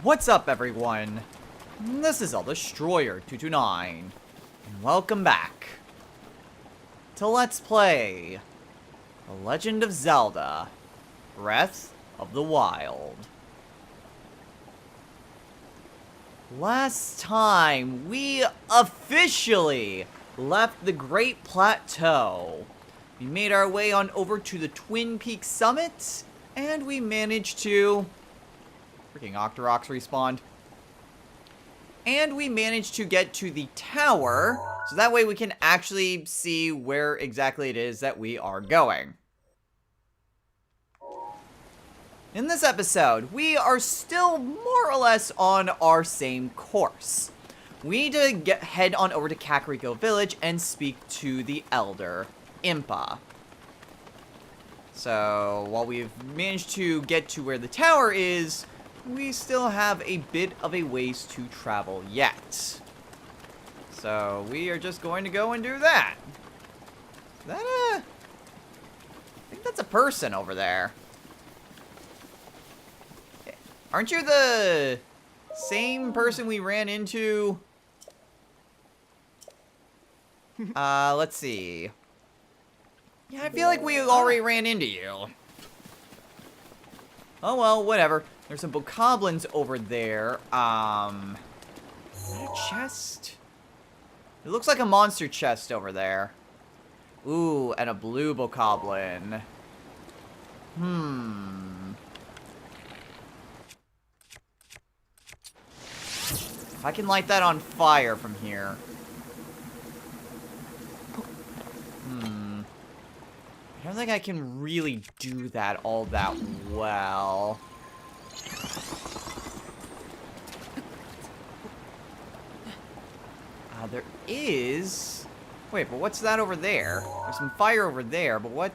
What's up, everyone? This is Destroyer229, and welcome back to Let's Play The Legend of Zelda Breath of the Wild. Last time, we officially left the Great Plateau. We made our way on over to the Twin Peaks Summit, and we managed to... Freaking Octoroks respawned. And we managed to get to the tower, so that way we can actually see where exactly it is that we are going. In this episode, we are still more or less on our same course. We need to head on over to Kakariko Village and speak to the Elder, Impa. So, while we've managed to get to where the tower is, we still have a bit of a ways to travel yet. So, we are just going to go and do that. Is that I think that's a person over there. Aren't you the same person we ran into? Let's see. Yeah, I feel like we already ran into you. Oh well, whatever. There's some bokoblins over there. Is that a chest? It looks like a monster chest over there. Ooh, and a blue bokoblin. If I can light that on fire from here. I don't think I can really do that all that well. There is... Wait, but what's that over there? There's some fire over there, but what?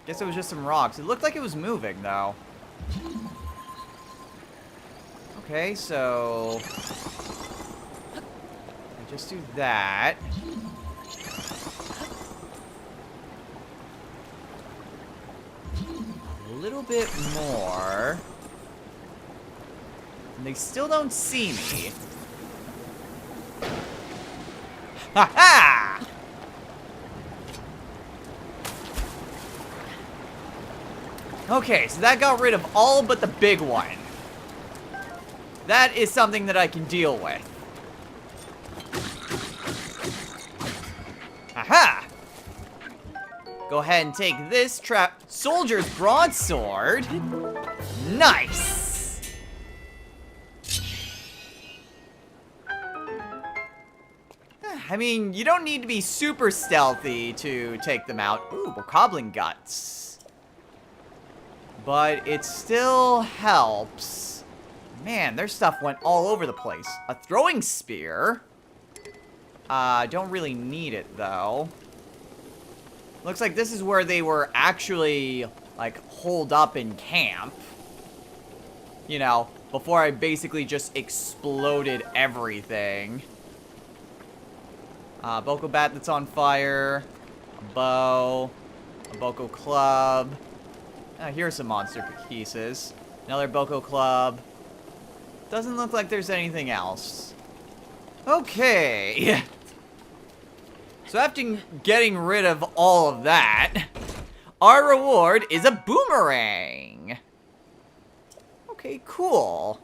Guess it was just some rocks. It looked like it was moving, though. Okay, so... I just do that. A little bit more. And they still don't see me. Ha-ha! Okay, so that got rid of all but the big one. That is something that I can deal with. Aha! Go ahead and take this trap soldier's broadsword. Nice! I mean, you don't need to be super stealthy to take them out. Ooh, bokoblin guts. But it still helps. Man, their stuff went all over the place. A throwing spear. Don't really need it, though. Looks like this is where they were actually, like, holed up in camp. You know, before I basically just exploded everything. Boko bat that's on fire. A bow. A Boko club. Here's some monster pieces. Another Boko club. Doesn't look like there's anything else. Okay. So after getting rid of all of that, our reward is a boomerang. Okay, cool.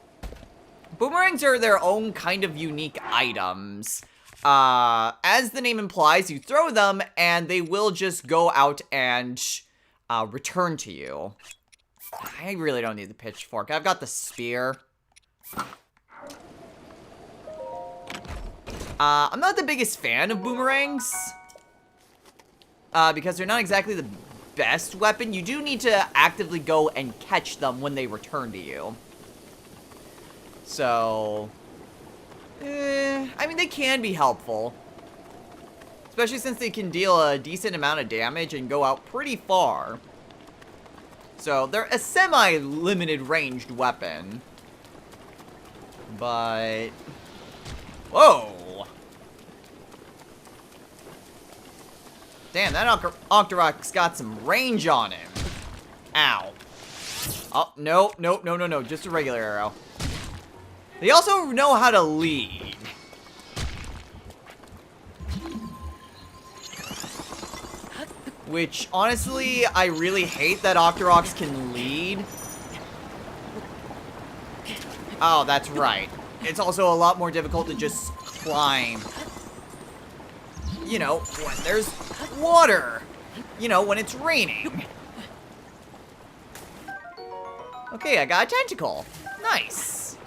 Boomerangs are their own kind of unique items. As the name implies, you throw them and they will just go out and return to you. I really don't need the pitchfork. I've got the spear. I'm not the biggest fan of boomerangs. Because they're not exactly the best weapon. You do need to actively go and catch them when they return to you. So... I mean, they can be helpful. Especially since they can deal a decent amount of damage and go out pretty far. So, they're a semi-limited ranged weapon. But... Whoa! Damn, that Octorok's got some range on him. Ow. Oh, no, no, no, no, no. Just a regular arrow. They also know how to lead. Which, honestly, I really hate that Octoroks can lead. Oh, that's right. It's also a lot more difficult to just climb. You know, when there's water. You know, when it's raining. Okay, I got a tentacle. Nice.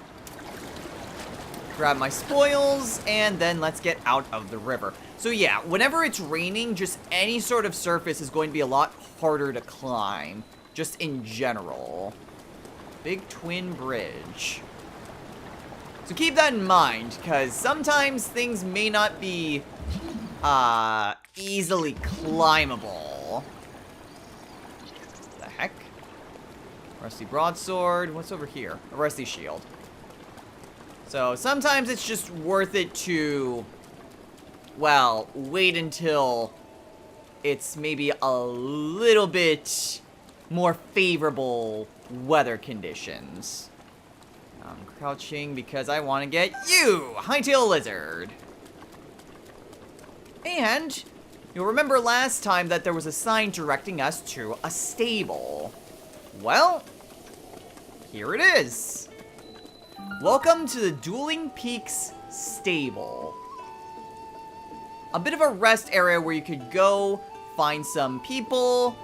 Grab my spoils, and then let's get out of the river. So yeah, whenever it's raining, just any sort of surface is going to be a lot harder to climb. Just in general. Big twin bridge. So keep that in mind, because sometimes things may not be easily climbable. The heck? Rusty broadsword. What's over here? A rusty shield. So sometimes it's just worth it to, well, wait until it's maybe a little bit more favorable weather conditions. I'm crouching because I want to get you, Hightail Lizard. And you'll remember last time that there was a sign directing us to a stable. Well, here it is. Welcome to the Dueling Peaks stable. A bit of a rest area where you could go find some people,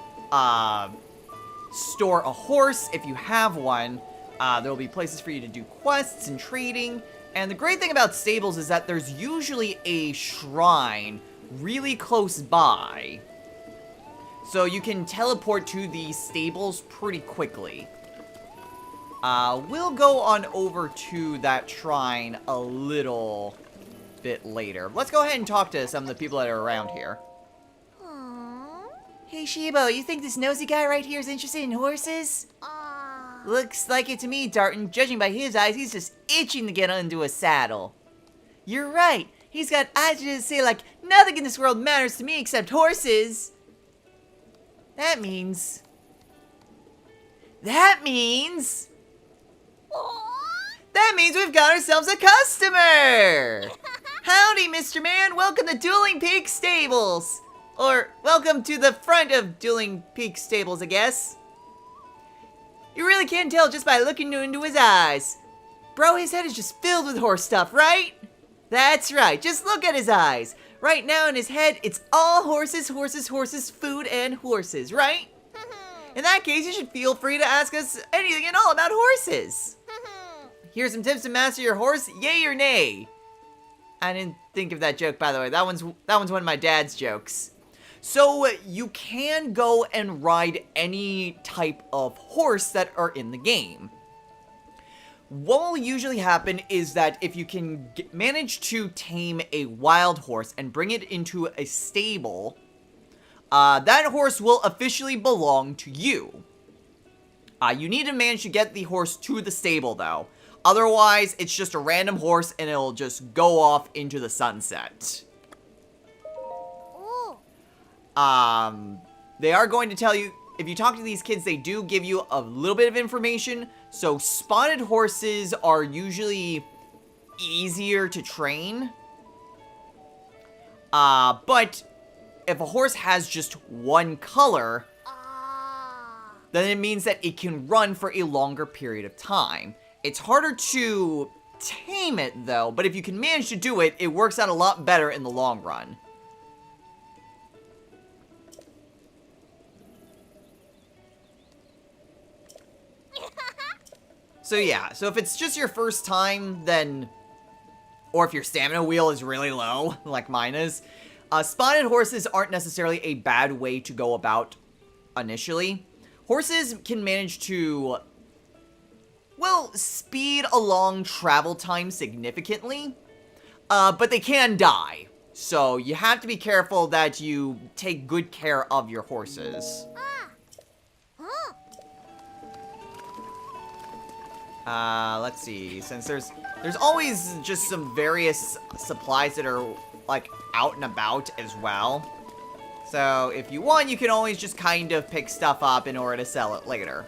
store a horse if you have one. There will be places for you to do quests and trading. And the great thing about stables is that there's usually a shrine really close by. So you can teleport to these stables pretty quickly. We'll go on over to that shrine a little bit later. Let's go ahead and talk to some of the people that are around here. Aww. Hey, Shibo, you think this nosy guy right here is interested in horses? Looks like it to me, Darton. Judging by his eyes, he's just itching to get into a saddle. You're right. He's got eyes to say like, nothing in this world matters to me except horses. That means we've got ourselves a customer! Howdy, Mr. Man. Welcome to Dueling Peaks Stables. Or, welcome to the front of Dueling Peaks Stables, I guess. You really can't tell just by looking into his eyes. Bro, his head is just filled with horse stuff, right? That's right. Just look at his eyes. Right now in his head, it's all horses, horses, horses, food, and horses, right? In that case, you should feel free to ask us anything and all about horses. Here's some tips to master your horse, yay or nay. I didn't think of that joke, by the way. That one's one of my dad's jokes. So, you can go and ride any type of horse that are in the game. What will usually happen is that if you can manage to tame a wild horse and bring it into a stable, that horse will officially belong to you. You need to manage to get the horse to the stable, though. Otherwise, it's just a random horse and it'll just go off into the sunset. They are going to tell you, if you talk to these kids, they do give you a little bit of information. So spotted horses are usually easier to train. But if a horse has just one color, then it means that it can run for a longer period of time. It's harder to tame it, though, but if you can manage to do it, it works out a lot better in the long run. So yeah, so if it's just your first time, then, or if your stamina wheel is really low, like mine is, spotted horses aren't necessarily a bad way to go about initially. Horses can manage to, well, speed along travel time significantly, but they can die. So you have to be careful that you take good care of your horses. Let's see, since there's always just some various supplies that are, like, out and about as well. So, if you want, you can always just kind of pick stuff up in order to sell it later.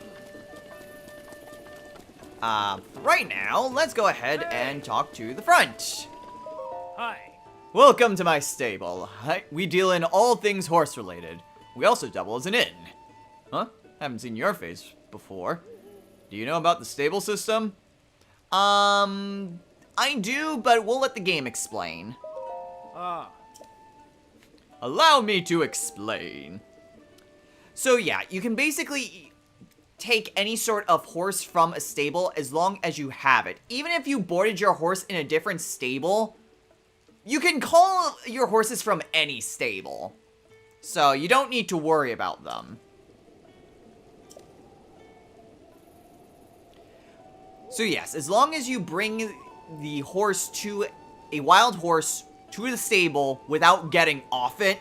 Right now, let's go ahead and talk to the front. Hi. Welcome to my stable. We deal in all things horse-related. We also double as an inn. Huh? Haven't seen your face before. Do you know about the stable system? I do, but we'll let the game explain. Ah. Allow me to explain. So yeah, you can basically take any sort of horse from a stable as long as you have it. Even if you boarded your horse in a different stable, you can call your horses from any stable. So you don't need to worry about them. So yes, as long as you bring the horse to a wild horse to the stable without getting off it,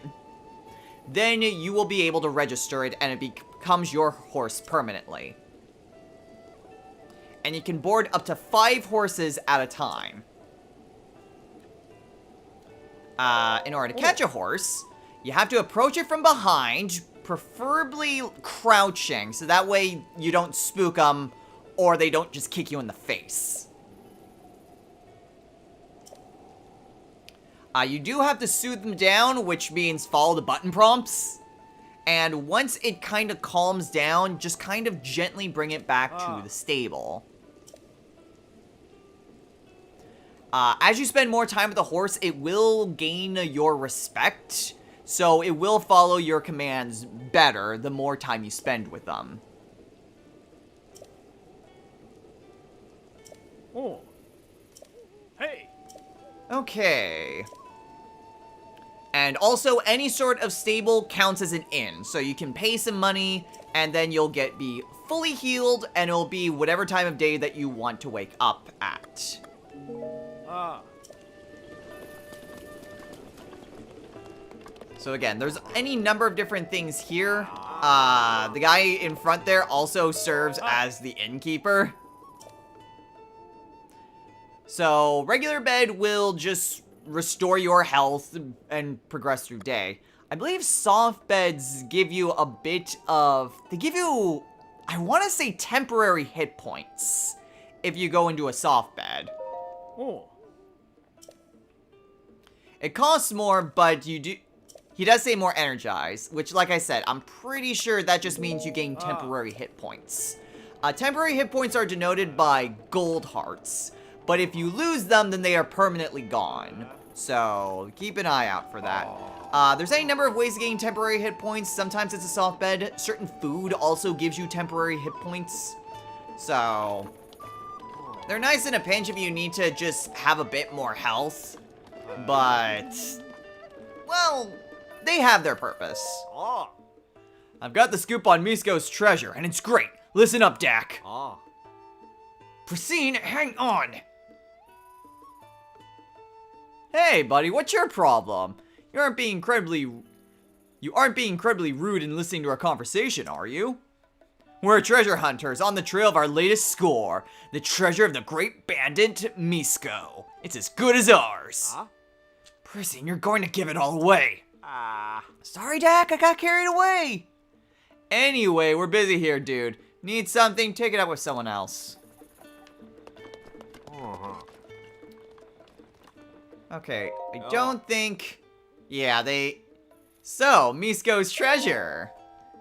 then you will be able to register it and it becomes your horse permanently. And you can board up to 5 horses at a time. In order to catch a horse, you have to approach it from behind, preferably crouching, so that way you don't spook them or they don't just kick you in the face. You do have to soothe them down, which means follow the button prompts. And once it kind of calms down, just kind of gently bring it back to the stable. As you spend more time with the horse, it will gain your respect. So it will follow your commands better the more time you spend with them. Oh. Hey. Okay. And also, any sort of stable counts as an inn. So you can pay some money, and then you'll be fully healed, and it'll be whatever time of day that you want to wake up at. Ah. So again, there's any number of different things here. The guy in front there also serves as the innkeeper. So, regular bed will just restore your health and progress through day. I believe soft beds give you a bit of... They give you, I want to say, temporary hit points if you go into a soft bed. Oh. It costs more, but you do... He does say more energized, which, like I said, I'm pretty sure that just means you gain temporary hit points. Temporary hit points are denoted by gold hearts. But if you lose them, then they are permanently gone. So, keep an eye out for that. There's any number of ways to gain temporary hit points. Sometimes it's a soft bed. Certain food also gives you temporary hit points. So, they're nice in a pinch if you need to just have a bit more health. But, well, they have their purpose. Ah. I've got the scoop on Misko's treasure, and it's great. Listen up, Dak. Ah. Prasine, hang on. Hey, buddy, what's your problem? You aren't being incredibly rude in listening to our conversation, are you? We're treasure hunters on the trail of our latest score, the treasure of the great bandit Misko. It's as good as ours. Huh? Prasine, you're going to give it all away. Ah. Sorry, Dak, I got carried away. Anyway, we're busy here, dude. Need something? Take it up with someone else. Okay, I don't think... Yeah, So, Misko's treasure.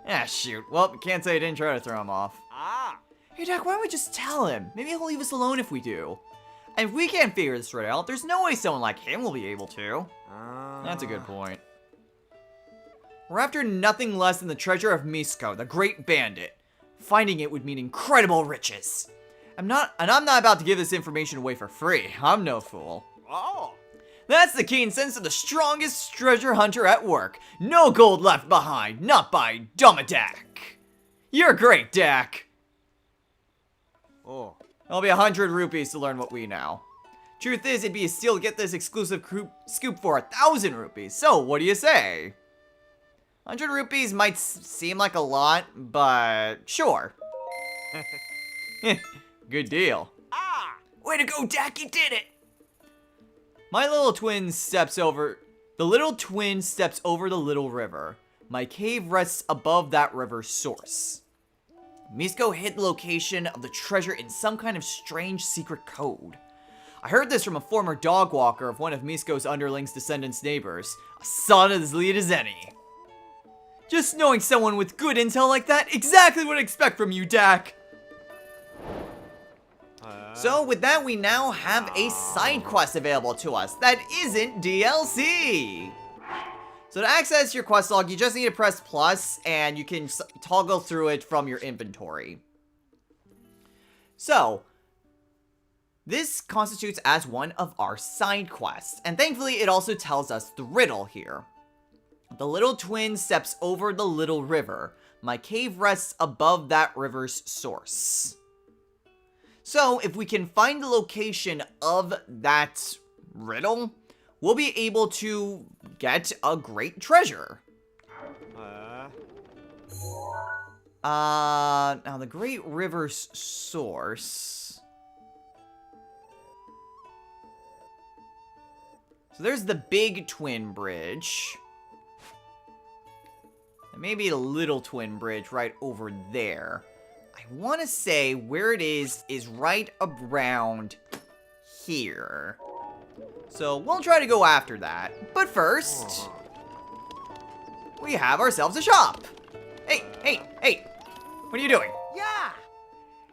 Ah, shoot. Well, can't say I didn't try to throw him off. Ah. Hey, Dak, why don't we just tell him? Maybe he'll leave us alone if we do. And if we can't figure this right out, there's no way someone like him will be able to. That's a good point. We're after nothing less than the treasure of Misko, the great bandit. Finding it would mean incredible riches. I'm not about to give this information away for free. I'm no fool. Oh. That's the keen sense of the strongest treasure hunter at work. No gold left behind, not by Dumadak. You're great, Dak. Oh. It'll be 100 rupees to learn what we know. Truth is, it'd be a steal to get this exclusive scoop for 1,000 rupees. So, what do you say? 100 rupees might seem like a lot, but sure. Good deal. Ah. Way to go, Dak, you did it! My little twin steps over... The little twin steps over the little river. My cave rests above that river's source. Misko hid the location of the treasure in some kind of strange secret code. I heard this from a former dog walker of one of Misko's underlings' descendants' neighbors. A son as lead as any. Just knowing someone with good intel like that, exactly what I expect from you, Dak. So with that, we now have a side quest available to us that isn't DLC. So to access your quest log, you just need to press plus, and you can toggle through it from your inventory. So, this constitutes as one of our side quests, and thankfully it also tells us the riddle here. The little twin steps over the little river. My cave rests above that river's source. So, if we can find the location of that riddle, we'll be able to get a great treasure. Now the Great River's source. So there's the big twin bridge. And maybe a little twin bridge right over there. I want to say where it is right around here. So we'll try to go after that. But first, we have ourselves a shop. Hey, what are you doing? Yeah!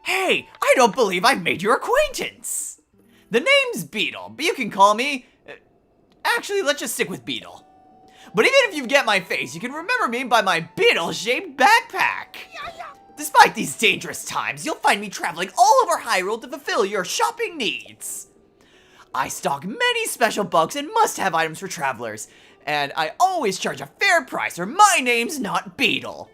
Hey, I don't believe I've made your acquaintance. The name's Beetle, but you can call me... actually, let's just stick with Beetle. But even if you get my face, you can remember me by my beetle-shaped backpack. Despite these dangerous times, you'll find me traveling all over Hyrule to fulfill your shopping needs. I stock many special bugs and must-have items for travelers, and I always charge a fair price or my name's not Beetle.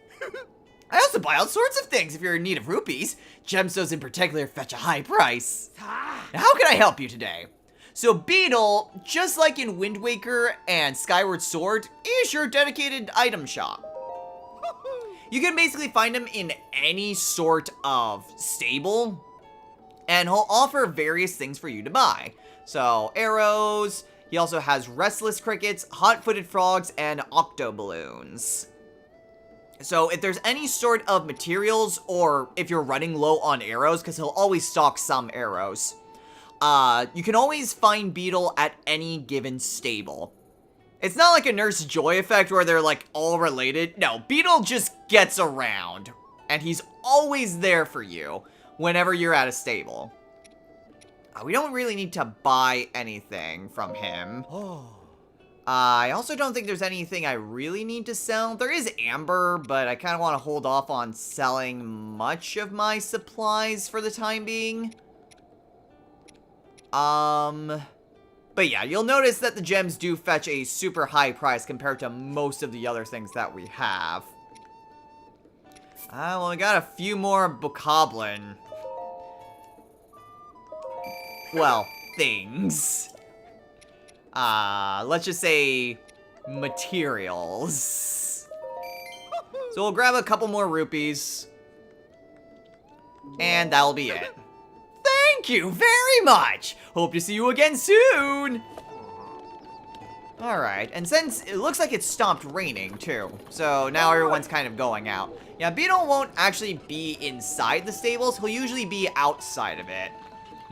I also buy all sorts of things if you're in need of rupees. Gemstones in particular fetch a high price. Now, how can I help you today? So Beetle, just like in Wind Waker and Skyward Sword, is your dedicated item shop. You can basically find him in any sort of stable, and he'll offer various things for you to buy. So, arrows, he also has restless crickets, hot-footed frogs, and octo balloons. So, if there's any sort of materials, or if you're running low on arrows, because he'll always stock some arrows, you can always find Beetle at any given stable. It's not like a Nurse Joy effect where they're like all related. No, Beetle just gets around, and he's always there for you whenever you're at a stable. We don't really need to buy anything from him. I also don't think there's anything I really need to sell. There is amber, but I kind of want to hold off on selling much of my supplies for the time being. But yeah, you'll notice that the gems do fetch a super high price compared to most of the other things that we have. Well, we got a few more bokoblin. Well, things. Let's just say materials. So we'll grab a couple more rupees. And that'll be it. Thank you very much! Hope to see you again soon! Alright, and since it looks like it stopped raining, too, so now everyone's kind of going out. Yeah, Beetle won't actually be inside the stables, he'll usually be outside of it.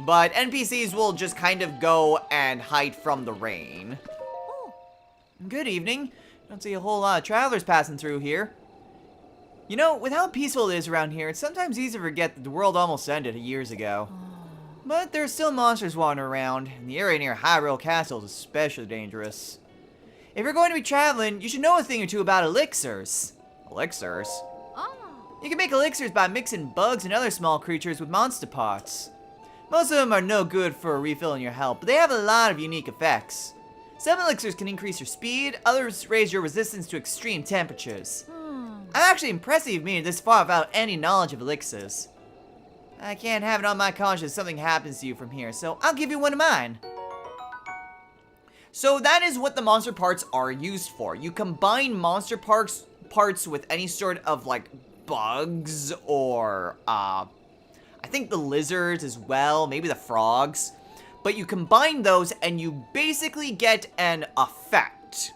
But NPCs will just kind of go and hide from the rain. Good evening. Don't see a whole lot of travelers passing through here. You know, with how peaceful it is around here, it's sometimes easy to forget that the world almost ended years ago. But there are still monsters wandering around, and the area near Hyrule Castle is especially dangerous. If you're going to be traveling, you should know a thing or two about elixirs. Elixirs? You can make elixirs by mixing bugs and other small creatures with monster parts. Most of them are no good for refilling your health, but they have a lot of unique effects. Some elixirs can increase your speed, others raise your resistance to extreme temperatures. I'm actually impressed you've made it this far without any knowledge of elixirs. I can't have it on my conscience if something happens to you from here, so I'll give you one of mine. So that is what the monster parts are used for. You combine monster parts with any sort of, like, bugs or, I think the lizards as well, maybe the frogs. But you combine those and you basically get an effect.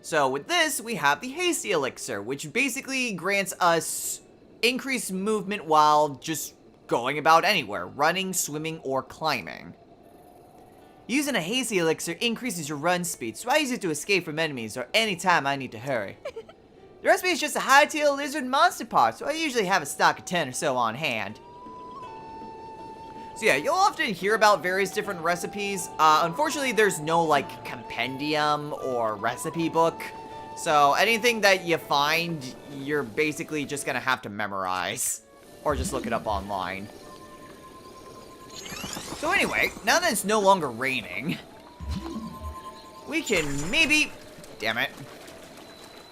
So with this, we have the Hasty Elixir, which basically grants us increased movement while just going about anywhere, running, swimming, or climbing. Using a hazy elixir increases your run speed, so I use it to escape from enemies or anytime I need to hurry. The recipe is just a high-tail lizard monster pot, so I usually have a stock of 10 or so on hand. So yeah, you'll often hear about various different recipes. Unfortunately, there's no, like, compendium or recipe book. So anything that you find, you're basically just gonna have to memorize. Or just look it up online. So anyway, now that it's no longer raining, we can maybe... Damn it.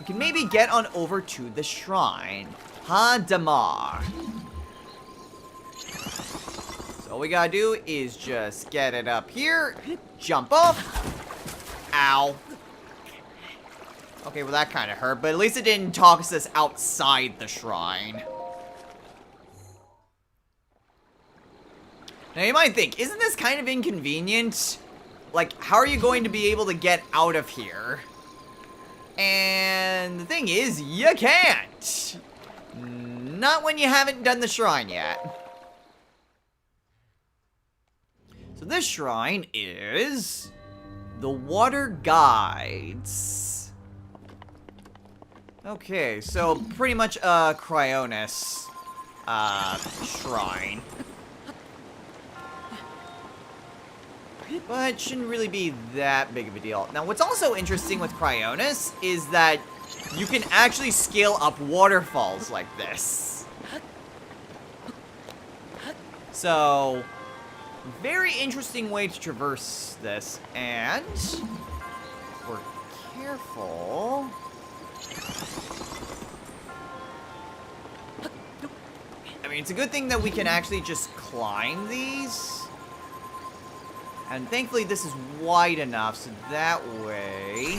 We can maybe get on over to the shrine. Hadamar. So all we gotta do is just get it up here, jump off. Ow. Okay, well that kind of hurt, but at least it didn't toss us outside the shrine. Now you might think, isn't this kind of inconvenient? Like, how are you going to be able to get out of here? And the thing is, you can't. Not when you haven't done the shrine yet. So this shrine is the Water Guides. Okay, so pretty much a Cryonis shrine. But shouldn't really be that big of a deal. Now, what's also interesting with Cryonis is that you can actually scale up waterfalls like this. So, very interesting way to traverse this. And, if we're careful... I mean, it's a good thing that we can actually just climb these. And thankfully this is wide enough, so that way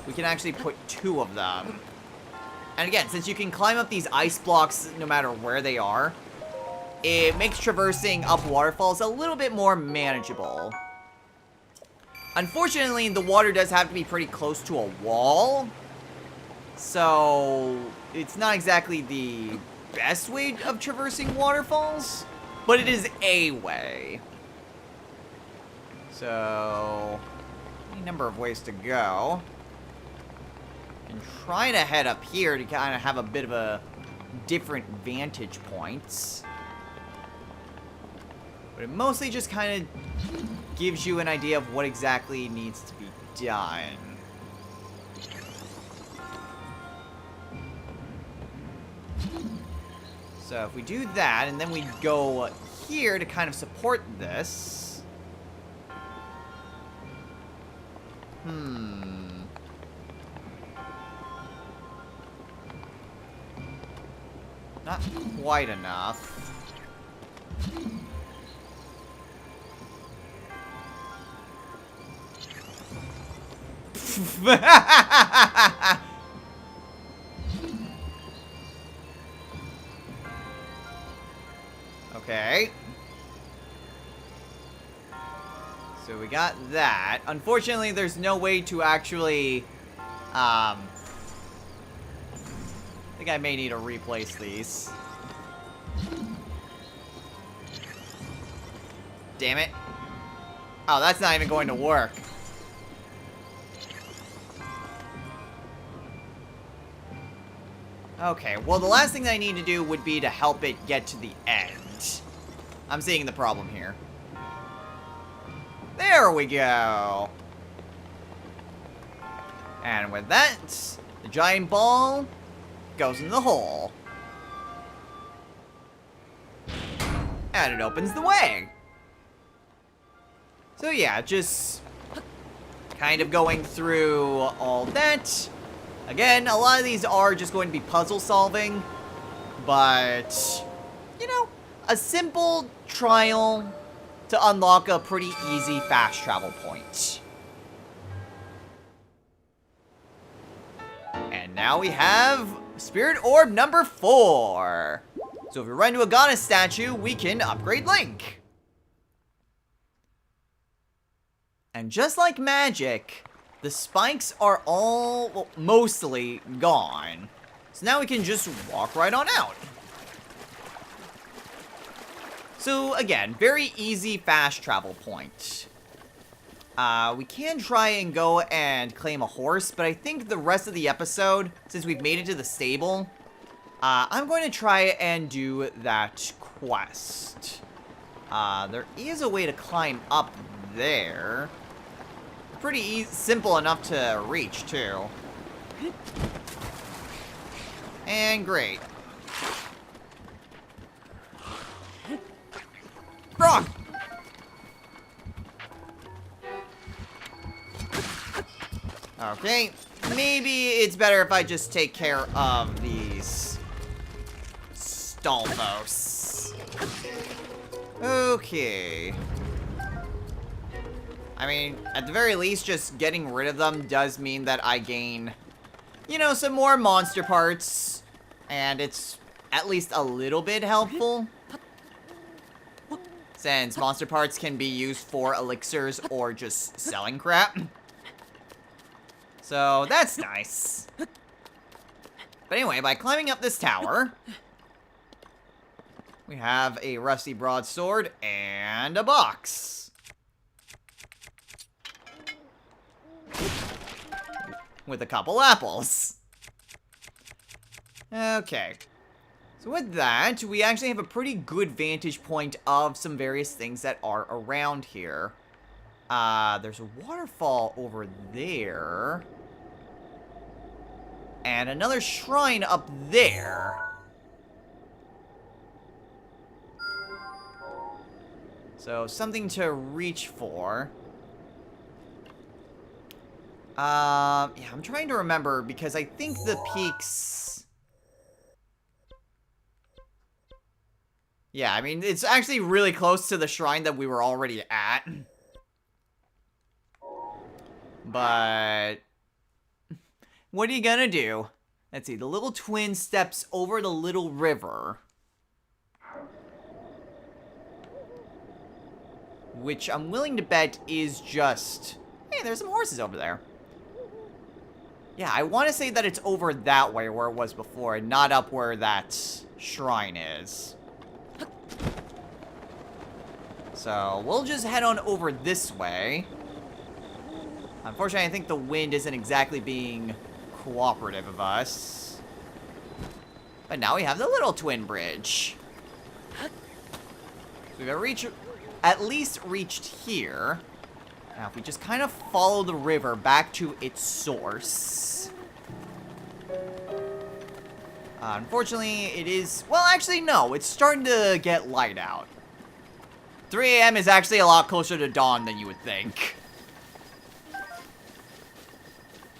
we can actually put 2 of them. And again, since you can climb up these ice blocks no matter where they are, it makes traversing up waterfalls a little bit more manageable. Unfortunately, the water does have to be pretty close to a wall, so it's not exactly the best way of traversing waterfalls, but it is a way. So, any number of ways to go. And try to head up here to kind of have a bit of a different vantage points. But it mostly just kind of gives you an idea of what exactly needs to be done. So if we do that, and then we go here to kind of support this... Not quite enough. Okay. So we got that. Unfortunately, there's no way to actually, I think I may need to replace these. Damn it. Oh, that's not even going to work. Okay, well, the last thing I need to do would be to help it get to the end. I'm seeing the problem here. There we go. And with that, the giant ball goes in the hole. And it opens the way. So yeah, just kind of going through all that. Again, a lot of these are just going to be puzzle solving, but, you know, a simple trial to unlock a pretty easy fast travel point. And now we have Spirit Orb number 4. So if we run to a goddess statue, we can upgrade Link. And just like magic, the spikes are all, well, mostly gone. So now we can just walk right on out. So again, very easy fast travel point. We can try and go and claim a horse, but I think the rest of the episode, since we've made it to the stable, I'm going to try and do that quest. There is a way to climb up there. Pretty simple enough to reach, too. And great. Rock! Okay, maybe it's better if I just take care of these Stalfos. Okay. I mean, at the very least, just getting rid of them does mean that I gain, you know, some more monster parts. And it's at least a little bit helpful. Since monster parts can be used for elixirs or just selling crap. So, that's nice. But anyway, by climbing up this tower, we have a rusty broadsword and a box. With a couple apples. Okay. So with that, we actually have a pretty good vantage point of some various things that are around here. There's a waterfall over there. And another shrine up there. So, something to reach for. Yeah, I'm trying to remember because I think the peaks... Yeah, I mean, it's actually really close to the shrine that we were already at. But... what are you gonna do? Let's see, the little twin steps over the little river. Which I'm willing to bet is just... Hey, there's some horses over there. Yeah, I want to say that it's over that way where it was before, and not up where that shrine is. So, we'll just head on over this way. Unfortunately, I think the wind isn't exactly being cooperative of us. But now we have the little twin bridge. So we've at least reached here. Now, if we just kind of follow the river back to its source. Unfortunately, it is... Well, actually, no. It's starting to get light out. 3 a.m. is actually a lot closer to dawn than you would think.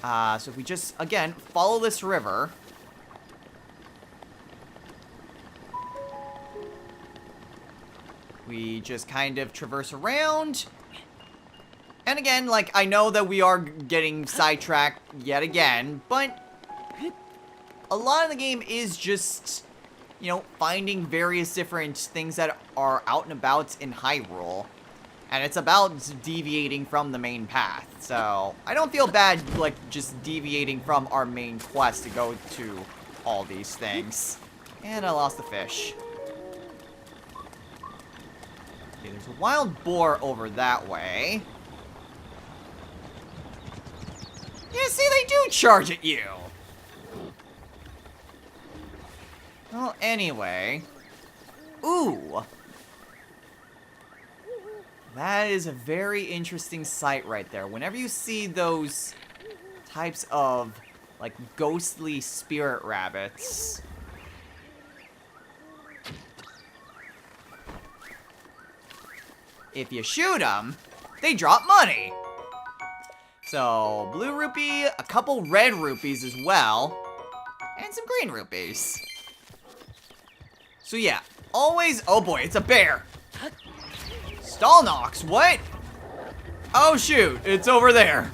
So if we just, again, follow this river. We just kind of traverse around. And again, like, I know that we are getting sidetracked yet again, but a lot of the game is just, you know, finding various different things that are out and about in Hyrule. And it's about deviating from the main path. So, I don't feel bad, like, just deviating from our main quest to go to all these things. And I lost the fish. Okay, there's a wild boar over that way. Yeah, see, they do charge at you. Well, anyway. Ooh. That is a very interesting sight right there. Whenever you see those types of, like, ghostly spirit rabbits. If you shoot them, they drop money. So, blue rupee, a couple red rupees as well, and some green rupees. So yeah, always... Oh boy, it's a bear. Stallnox, what? Oh shoot, it's over there.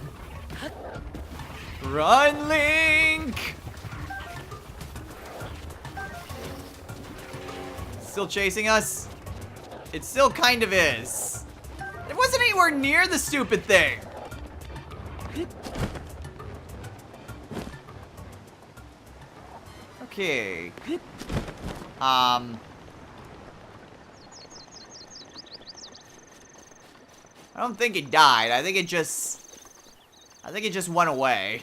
Run, Link! Still chasing us? It still kind of is. It wasn't anywhere near the stupid thing. Okay. I don't think it died. I think it just went away.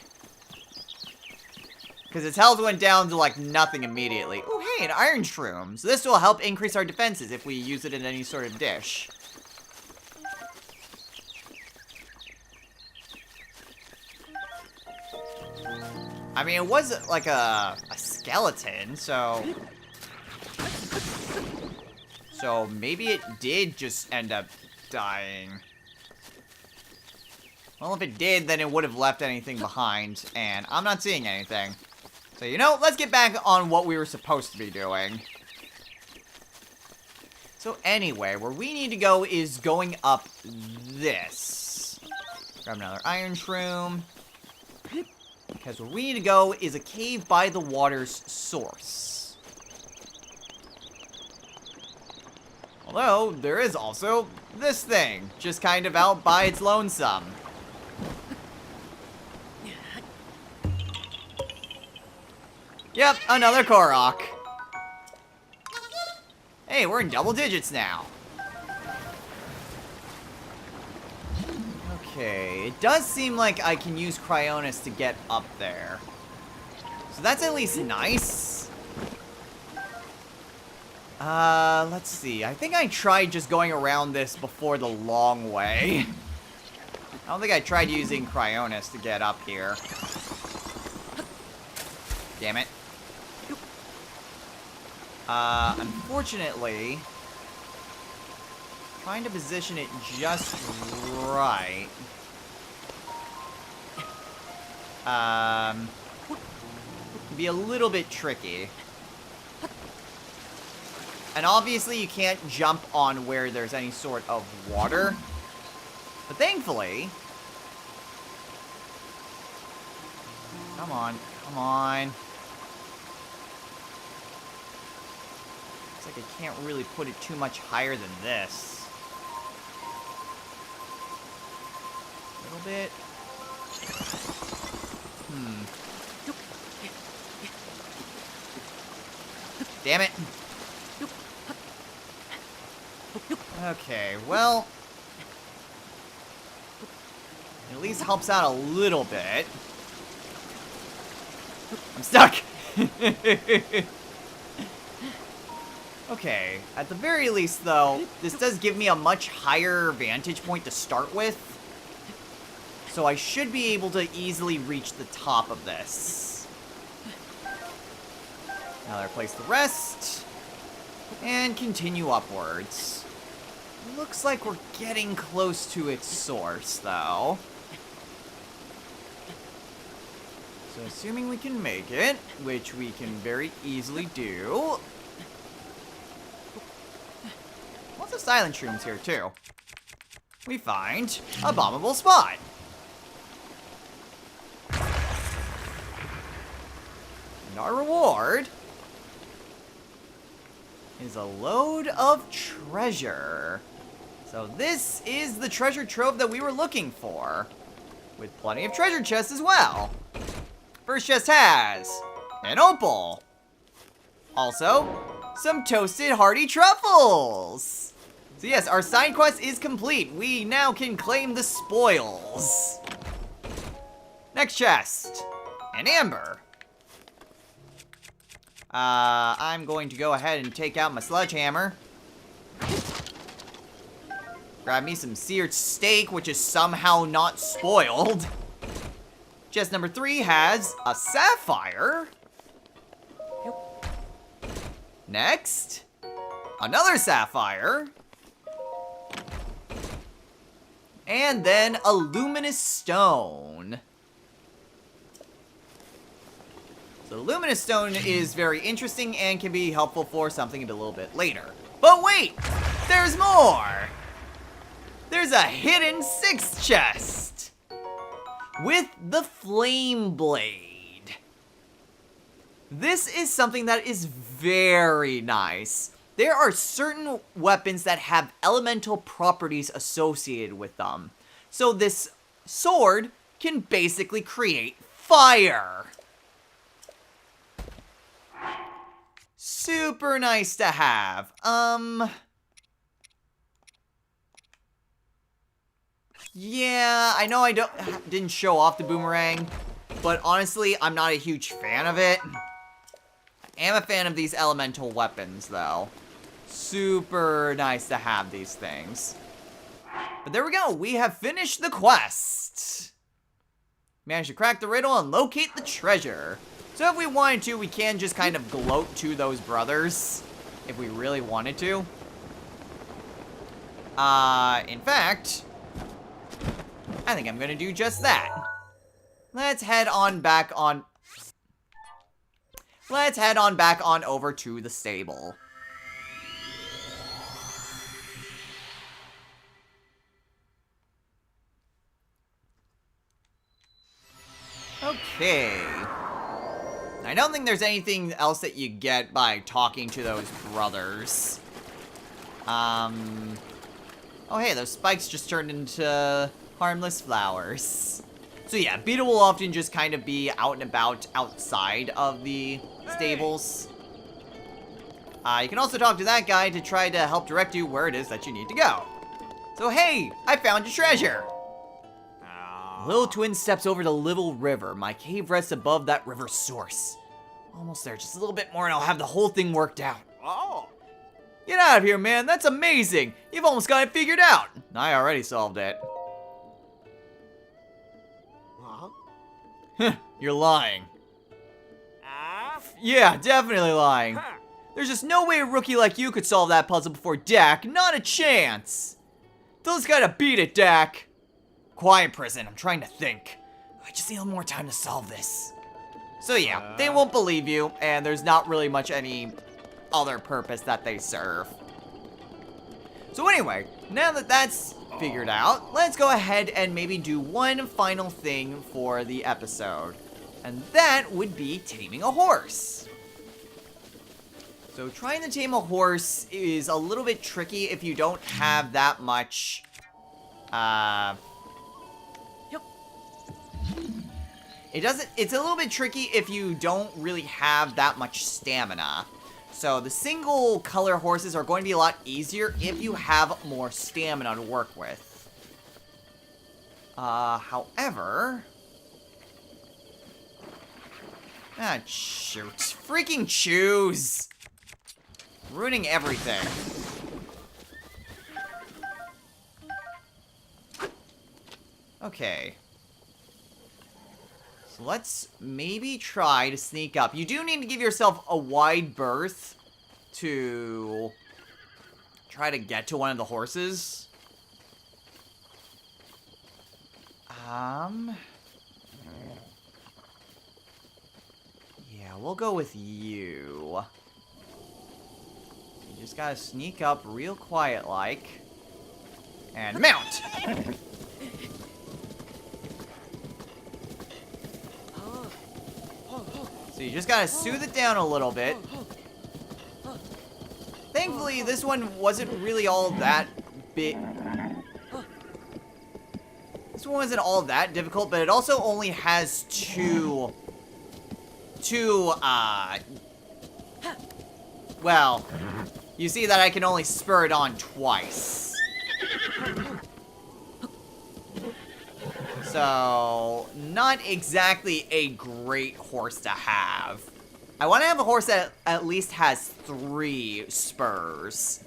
Because its health went down to, like, nothing immediately. Oh, hey, an iron shroom. So this will help increase our defenses if we use it in any sort of dish. I mean, it was, like, a skeleton, so... So, maybe it did just end up dying. Well, if it did, then it would have left anything behind, and I'm not seeing anything. So, you know, let's get back on what we were supposed to be doing. So, anyway, where we need to go is going up this. Grab another iron shroom. Because where we need to go is a cave by the water's source. Although, there is also this thing, just kind of out by its lonesome. Yep, another Korok. Hey, we're in double digits now. Okay, it does seem like I can use Cryonis to get up there. So that's at least nice. Let's see. I think I tried just going around this before the long way. I don't think I tried using Cryonis to get up here. Damn it. Unfortunately, trying to position it just right. Can be a little bit tricky. And obviously you can't jump on where there's any sort of water. But thankfully... Come on, come on. Looks like I can't really put it too much higher than this. A little bit. Damn it. Okay, well... It at least helps out a little bit. I'm stuck! Okay, at the very least, though, this does give me a much higher vantage point to start with. So I should be able to easily reach the top of this. Another place to rest. And continue upwards. Looks like we're getting close to its source, though. So assuming we can make it, which we can very easily do. Lots of silent shrooms here, too. We find a bombable spot. And our reward is a load of treasure. So this is the treasure trove that we were looking for, with plenty of treasure chests as well. First chest has an opal. Also, some toasted hearty truffles. So yes, our side quest is complete. We now can claim the spoils. Next chest, an amber. I'm going to go ahead and take out my sledgehammer. Grab me some seared steak, which is somehow not spoiled. Chest number 3 has a sapphire. Next, another sapphire. And then a luminous stone. So the luminous stone is very interesting and can be helpful for something a little bit later. But wait! There's more! There's a hidden 6th chest! With the flame blade. This is something that is very nice. There are certain weapons that have elemental properties associated with them. So this sword can basically create fire. Super nice to have. Yeah, I know I didn't show off the boomerang, but honestly, I'm not a huge fan of it. I am a fan of these elemental weapons, though. Super nice to have these things. But there we go, we have finished the quest. Managed to crack the riddle and locate the treasure. So if we wanted to, we can just kind of gloat to those brothers. If we really wanted to. In fact, I think I'm gonna do just that. Let's head on back on over to the stable. Okay. I don't think there's anything else that you get by talking to those brothers. Oh hey, those spikes just turned into harmless flowers. So yeah, Beetle will often just kind of be out and about outside of the stables. You can also talk to that guy to try to help direct you where it is that you need to go. So hey, I found your treasure! Little Twin steps over the little river. My cave rests above that river's source. Almost there, just a little bit more and I'll have the whole thing worked out. Oh. Get out of here, man, that's amazing! You've almost got it figured out! I already solved it. Huh? You're lying. Ah. Yeah, definitely lying. Huh. There's just no way a rookie like you could solve that puzzle before Dak. Not a chance. Those gotta beat it, Dak. Quiet, Prison. I'm trying to think. I just need a little more time to solve this. So yeah, they won't believe you, and there's not really much any other purpose that they serve. So anyway, now that that's figured out, let's go ahead and maybe do one final thing for the episode. And that would be taming a horse. So trying to tame a horse is a little bit tricky if you don't have that much, it's a little bit tricky if you don't really have that much stamina. So the single color horses are going to be a lot easier if you have more stamina to work with. However... Ah, shoot. Freaking choose! Ruining everything. Okay. So let's maybe try to sneak up. You do need to give yourself a wide berth to try to get to one of the horses. Yeah, we'll go with you. You just gotta sneak up real quiet-like. And mount! So you just gotta soothe it down a little bit. Thankfully, this one wasn't really all that big. This one wasn't all that difficult, but it also only has two, well, you see that I can only spur it on twice. So, not exactly a great horse to have. I want to have a horse that at least has 3 spurs.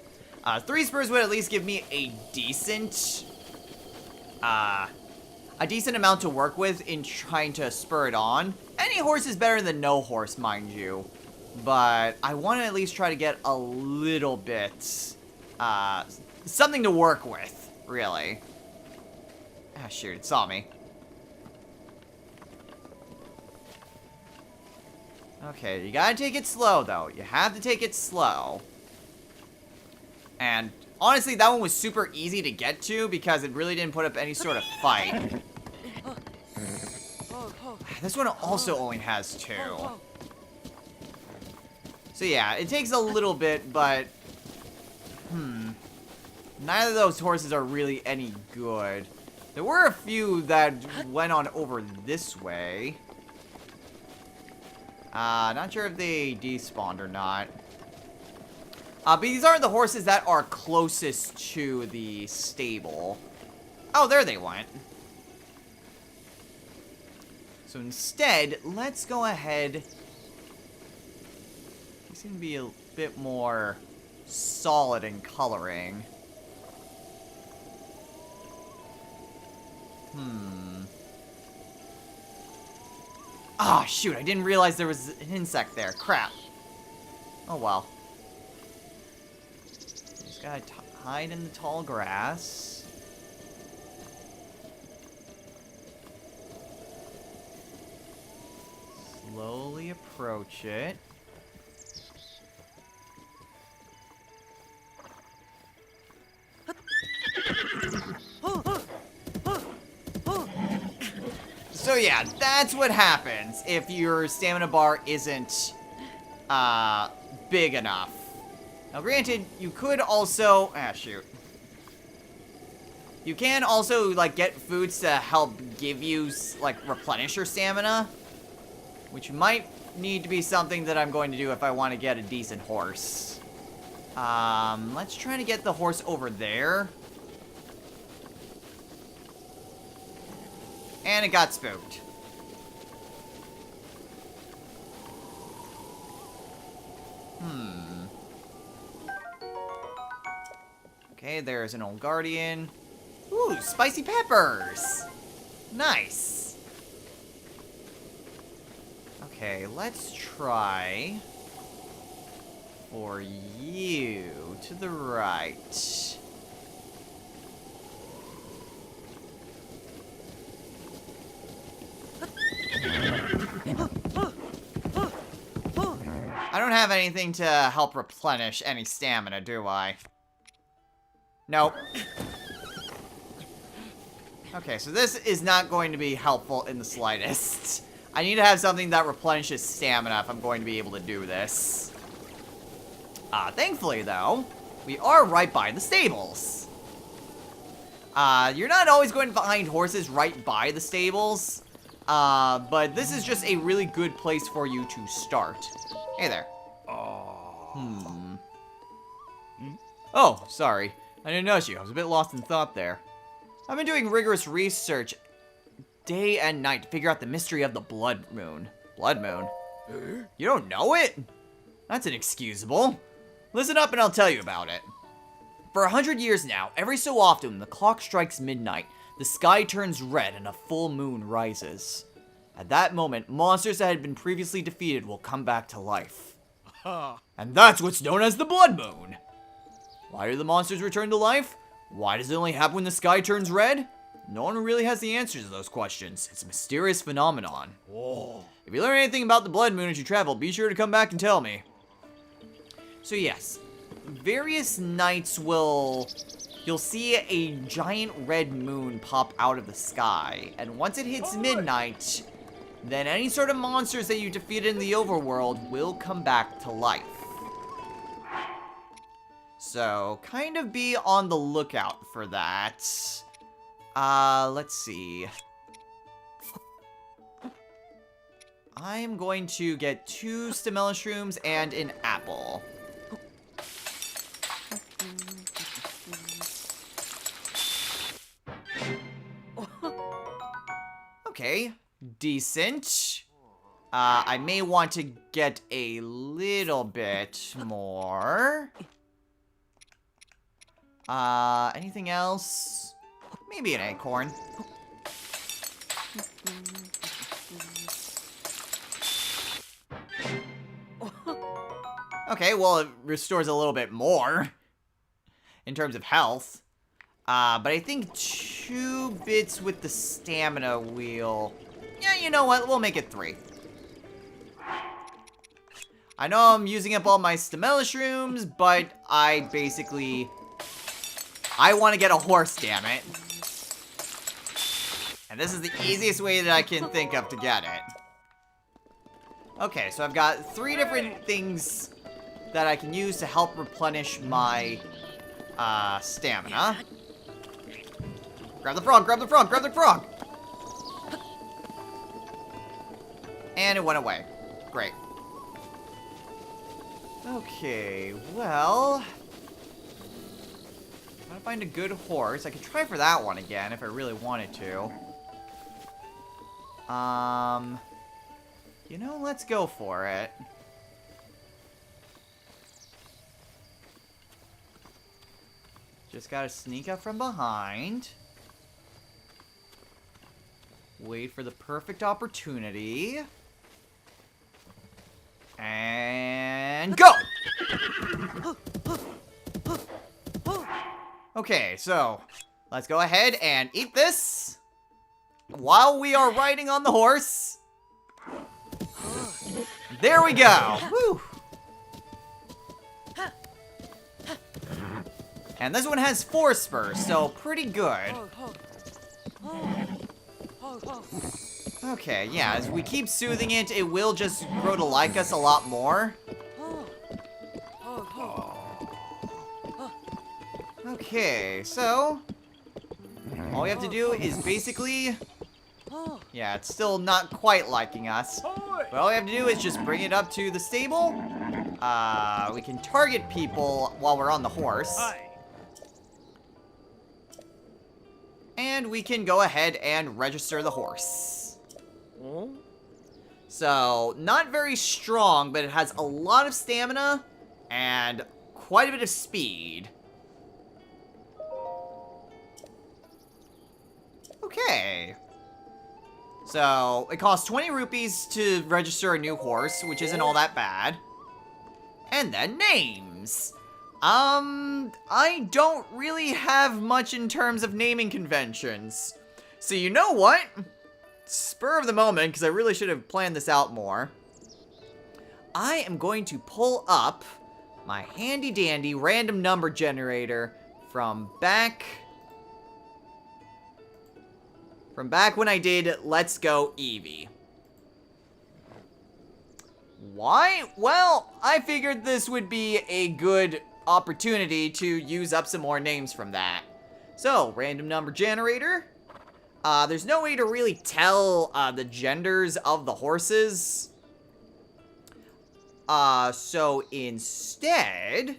3 spurs would at least give me a decent amount to work with in trying to spur it on. Any horse is better than no horse, mind you. But I want to at least try to get a little bit, something to work with, really. Ah, shoot, it saw me. Okay, you gotta take it slow, though. You have to take it slow. And honestly, that one was super easy to get to because it really didn't put up any sort of fight. This one also only has 2. So yeah, it takes a little bit, but... Neither of those horses are really any good. There were a few that went on over this way. Not sure if they despawned or not. But these aren't the horses that are closest to the stable. Oh, there they went. So instead, let's go ahead. These seem to be a bit more solid in coloring. Ah, shoot, I didn't realize there was an insect there. Crap. Oh well. Just gotta hide in the tall grass. Slowly approach it. So yeah, that's what happens if your stamina bar isn't big enough. Now granted, you could also shoot. You can also like get foods to help give you like replenish your stamina, which might need to be something that I'm going to do if I want to get a decent horse. Let's try to get the horse over there. And it got spooked. Okay, there's an old guardian. Ooh, spicy peppers! Nice. Okay, let's try for you to the right. I don't have anything to help replenish any stamina, do I? Nope. Okay, so this is not going to be helpful in the slightest. I need to have something that replenishes stamina if I'm going to be able to do this. Thankfully, though, we are right by the stables. You're not always going to find horses right by the stables. But this is just a really good place for you to start. Hey there. Oh, sorry. I didn't notice you. I was a bit lost in thought there. I've been doing rigorous research day and night to figure out the mystery of the blood moon. Blood moon? You don't know it? That's inexcusable. Listen up and I'll tell you about it. For 100 years now, every so often when the clock strikes midnight, the sky turns red and a full moon rises. At that moment, monsters that had been previously defeated will come back to life. And that's what's known as the blood moon. Why do the monsters return to life? Why does it only happen when the sky turns red? No one really has the answers to those questions. It's a mysterious phenomenon. Whoa. If you learn anything about the blood moon as you travel, be sure to come back and tell me. So yes, various nights you'll see a giant red moon pop out of the sky. And once it hits midnight, then any sort of monsters that you defeated in the overworld will come back to life. So, kind of be on the lookout for that. Let's see. I'm going to get 2 stamella shrooms and an apple. Okay, decent. I may want to get a little bit more. Anything else? Maybe an acorn. Okay, well, it restores a little bit more in terms of health. But I think 2 bits with the stamina wheel. Yeah, you know what? We'll make it 3. I know I'm using up all my stamella shrooms, but I want to get a horse, damn it. And this is the easiest way that I can think of to get it. Okay, so I've got 3 different things that I can use to help replenish my stamina. Grab the frog, grab the frog, grab the frog! And it went away. Great. Okay, well... Gotta find a good horse. I could try for that one again if I really wanted to. You know, let's go for it. Just gotta sneak up from behind. Wait for the perfect opportunity. And go! Okay, so let's go ahead and eat this while we are riding on the horse. There we go. Whew. And this one has 4 spurs, so pretty good. Okay, yeah, as we keep soothing it, it will just grow to like us a lot more. Okay, so all we have to do is basically... Yeah, it's still not quite liking us. But all we have to do is just bring it up to the stable. We can target people while we're on the horse. And we can go ahead and register the horse. So, not very strong, but it has a lot of stamina and quite a bit of speed. Okay. So, it costs 20 rupees to register a new horse, which isn't all that bad. And then names. I don't really have much in terms of naming conventions. So you know what? Spur of the moment, because I really should have planned this out more. I am going to pull up my handy dandy random number generator from back when I did Let's Go Eevee. Why? Well, I figured this would be a good opportunity to use up some more names from that. So, random number generator. There's no way to really tell the genders of the horses. So instead,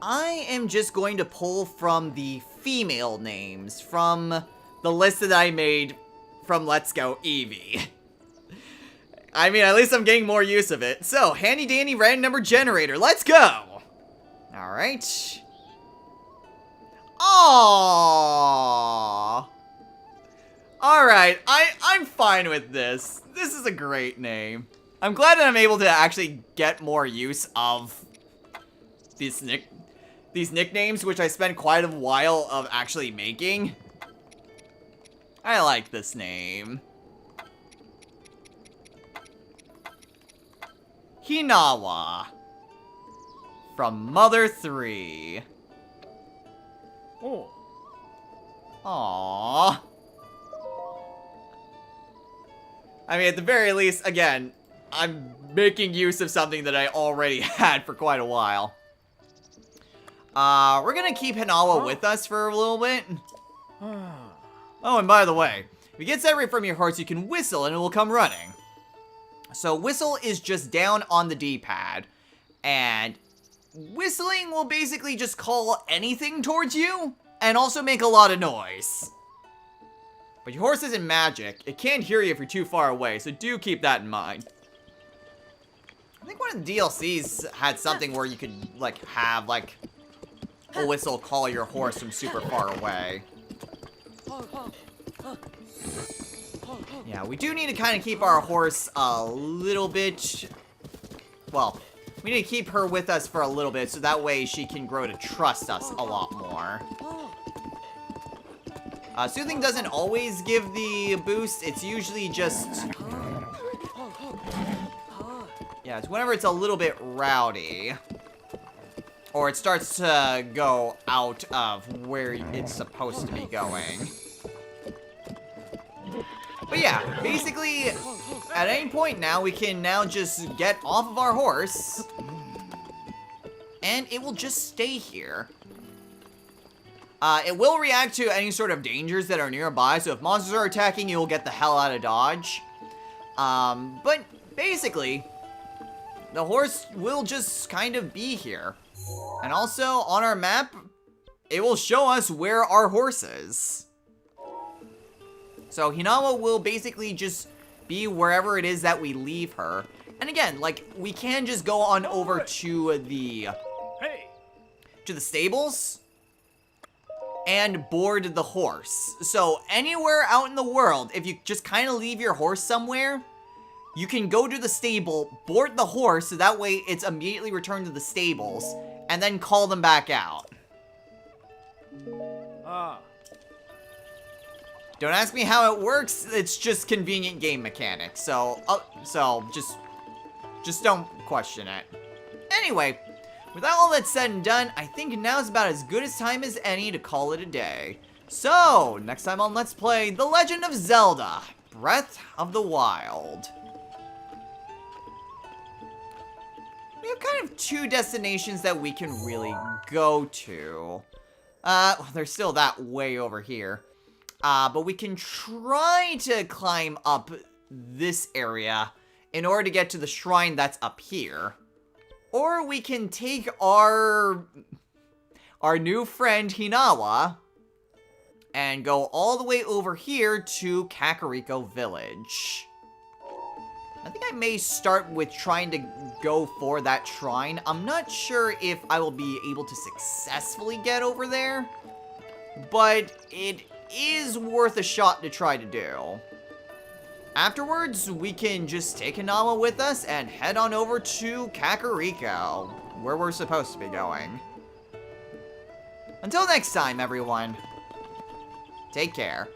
I am just going to pull from the female names from the list that I made from Let's Go Eevee. I mean, at least I'm getting more use of it. So, handy dandy random number generator. Let's go! Alright. Aww. Alright, I'm fine with this. This is a great name. I'm glad that I'm able to actually get more use of these nicknames, which I spent quite a while of actually making. I like this name. Hinawa. From Mother 3. Oh. Aww. I mean, at the very least, again, I'm making use of something that I already had for quite a while. We're gonna keep Hinawa with us for a little bit. Oh, and by the way, if you get separate from your horse, you can whistle and it will come running. So whistle is just down on the D-pad, and whistling will basically just call anything towards you, and also make a lot of noise. But your horse isn't magic. It can't hear you if you're too far away, so do keep that in mind. I think one of the DLCs had something where you could, like, have, like, a whistle call your horse from super far away. Yeah, we do need to kind of keep our horse a little bit... Well, we need to keep her with us for a little bit, so that way she can grow to trust us a lot more. Soothing doesn't always give the boost, it's usually just... Yeah, it's whenever it's a little bit rowdy. Or it starts to go out of where it's supposed to be going. But yeah, basically, at any point now, we can now just get off of our horse. And it will just stay here. It will react to any sort of dangers that are nearby, so if monsters are attacking, you'll get the hell out of dodge. But basically, the horse will just kind of be here. And also, on our map, it will show us where our horse is. So Hinawa will basically just be wherever it is that we leave her. And again, like, we can just go on over to the stables and board the horse. So anywhere out in the world, if you just kind of leave your horse somewhere, you can go to the stable, board the horse, so that way it's immediately returned to the stables, and then call them back out. Don't ask me how it works, it's just convenient game mechanics, so just don't question it. Anyway, with all that said and done, I think now's about as good a time as any to call it a day. So, next time on Let's Play The Legend of Zelda, Breath of the Wild. We have kind of two destinations that we can really go to. There's still that way over here. But we can try to climb up this area in order to get to the shrine that's up here. Or we can take our new friend Hinawa and go all the way over here to Kakariko Village. I think I may start with trying to go for that shrine. I'm not sure if I will be able to successfully get over there, but it is worth a shot to try to do. Afterwards, we can just take Hinawa with us and head on over to Kakariko, where we're supposed to be going. Until next time, everyone, take care.